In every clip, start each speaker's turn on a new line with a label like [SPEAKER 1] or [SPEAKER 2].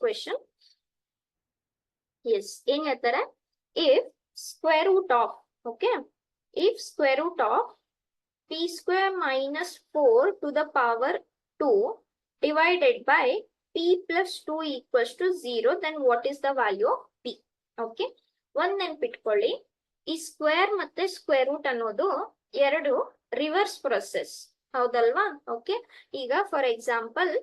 [SPEAKER 1] Question. Yes, ಏನ್ ಹೇಳ್ತಾರೆ, if square root of, okay, if square root of p square minus 4 to the power 2 divided by p plus 2 equals to 0, then what is the value of p? Okay, ಒಂದ್ ನೆನ್ಪಿಟ್ಕೊಳ್ಳಿ, ಈ square ಮತ್ತೆ square root ಅನ್ನೋದು ಎರಡು reverse process, ಹೌದಲ್ವಾ? Okay, ಈಗ for example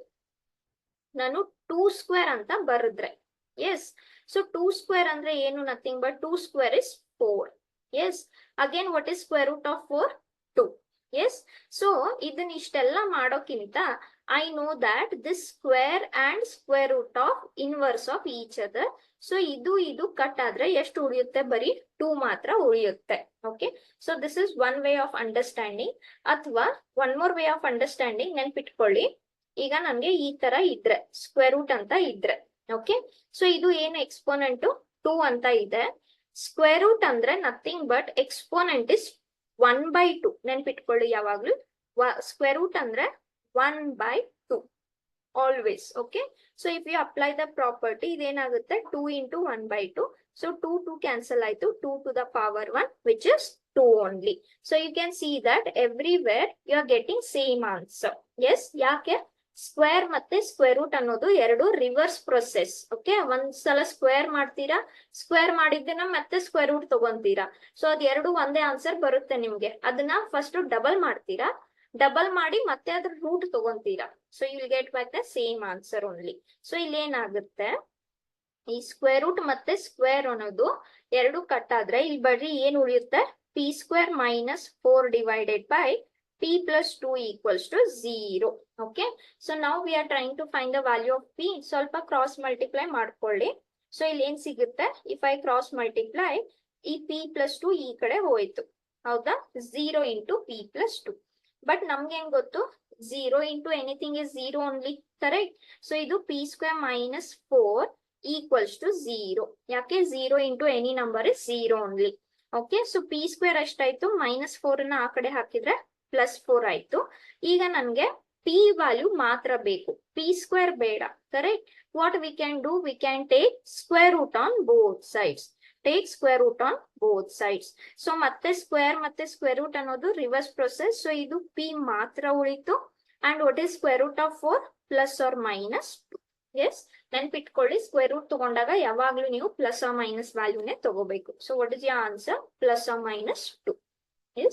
[SPEAKER 1] ನಾನು 2 square ಅಂತ ಬರೆದ್ರೆ, ಎಸ್, ಸೊ 2 ಸ್ಕ್ವೇರ್ ಅಂದ್ರೆ ಏನು, nothing but 2 square is 4. Yes, again what is square root of 4? 2. Yes, so ಇದನ್ನ ಇಷ್ಟೆಲ್ಲ ಮಾಡೋಕ್ಕಿಂತ I know that this square and square root of inverse of each other. So ಇದು cut ಆದ್ರೆ ಎಷ್ಟು ಉಳಿಯುತ್ತೆ? ಬರೀ 2 ಮಾತ್ರ ಉಳಿಯುತ್ತೆ. Okay, so this is one way of understanding. ಅಥವಾ one more way of understanding ನೆನ್ಪಿಟ್ಕೊಳ್ಳಿ, ಈಗ ನನ್ಗೆ ಈ ತರ ಇದ್ರೆ ಸ್ಕ್ವೇರ್ ರೂಟ್ ಅಂತ ಇದ್ರೆ, ಓಕೆ, ಸೊ ಇದು ಏನು ಎಕ್ಸ್ಪೋನೆಂಟ್ 2 ಅಂತ ಇದೆ. ಸ್ಕ್ವೇರ್ ರೂಟ್ ಅಂದ್ರೆ ನಥಿಂಗ್ ಬಟ್ ಎಕ್ಸ್ಪೋನೆಂಟ್ ಇಸ್ 1/2. ನೆನ್ಪಿಟ್ಕೊಳ್ಳಿ ಯಾವಾಗ್ಲೂ, ಸ್ಕ್ವೇರ್ ರೂಟ್ ಅಂದ್ರೆ 1/2 always. Okay, so if you apply the property, ಇದೇನಾಗುತ್ತೆ 2 into 1/2. ಸೊ 2 ಕ್ಯಾನ್ಸಲ್ ಆಯ್ತು, 2 to the power 1 which is 2 only. So you can see that everywhere you are getting same answer. Yes, ಯಾಕೆ? Square ಮತ್ತೆ square root ಅನ್ನೋದು ಎರಡು reverse process. Okay, ಒಂದ್ಸಲ square ಮಾಡ್ತೀರಾ, square ಮಾಡಿದ್ದನ್ನ ಮತ್ತೆ square root ತಗೊಂತೀರಾ, so ಅದ್ ಎರಡು ಒಂದೇ ಆನ್ಸರ್ ಬರುತ್ತೆ ನಿಮ್ಗೆ. ಅದನ್ನ ಫಸ್ಟ್ ಡಬಲ್ ಮಾಡ್ತೀರಾ, ಡಬಲ್ ಮಾಡಿ ಮತ್ತೆ ಅದ್ರ ರೂಟ್ ತಗೊಂತೀರಾ, so you will get back the same answer only. So ಇಲ್ಲಿ ಏನಾಗುತ್ತೆ, ಈ ಸ್ಕ್ವೇರ್ ರೂಟ್ ಮತ್ತೆ ಸ್ಕ್ವೇರ್ ಅನ್ನೋದು ಎರಡು ಕಟ್ ಆದ್ರೆ ಇಲ್ಲಿ ಬರೀ ಏನ್ ಉಳಿಯುತ್ತೆ? p square minus 4 divided by p plus 2 equals to 0. Okay, so now we are trying to find the value of p. ಸ್ವಲ್ಪ ಕ್ರಾಸ್ ಮಲ್ಟಿಪ್ಲೈ ಮಾಡ್ಕೊಳ್ಳಿ. ಸೊ ಇಲ್ಲಿ ಏನ್ ಸಿಗುತ್ತೆ, ಇಫ್ ಐ ಕ್ರಾಸ್ ಮಲ್ಟಿಪ್ಲೈ, ಈ p plus 2 ಈ ಕಡೆ ಹೋಯ್ತು, ಹೌದಾ? 0 into p plus 2. ಬಟ್ ನಮ್ಗೆ ಹೆಂಗ್ ಗೊತ್ತು? 0 into anything is 0 only, correct? So ಇದು p square minus 4 equals to 0. ಯಾಕೆ? 0 into any number is 0 only. ಓಕೆ, ಸೊ p ಸ್ಕ್ವೇರ್ ಅಷ್ಟಾಯ್ತು, -4 ನ ಆ ಕಡೆ ಹಾಕಿದ್ರೆ +4 ಆಯ್ತು. ಈಗ ನನ್ಗೆ p ವ್ಯಾಲ್ಯೂ ಮಾತ್ರ ಬೇಕು, p ಸ್ಕ್ವೇರ್ ಬೇಡ, correct? What we can do, we can take square root on both sides. Take square root on both sides. So ಮತ್ತೆ ಸ್ಕ್ವೇರ್ ರೂಟ್ ಅನ್ನೋದು ರಿವರ್ಸ್ ಪ್ರೊಸೆಸ್. ಸೊ ಇದು p ಮಾತ್ರ ಉಳಿತು. And what is square root of 4? Plus or minus 2. Yes, ನೆನ್ಪಿಟ್ಕೊಳ್ಳಿ, square root ತಗೊಂಡಾಗ ಯಾವಾಗ್ಲೂ ನೀವು plus or minus ವ್ಯಾಲ್ಯೂನೇ ತಗೋಬೇಕು. So what is your answer? Plus or minus 2.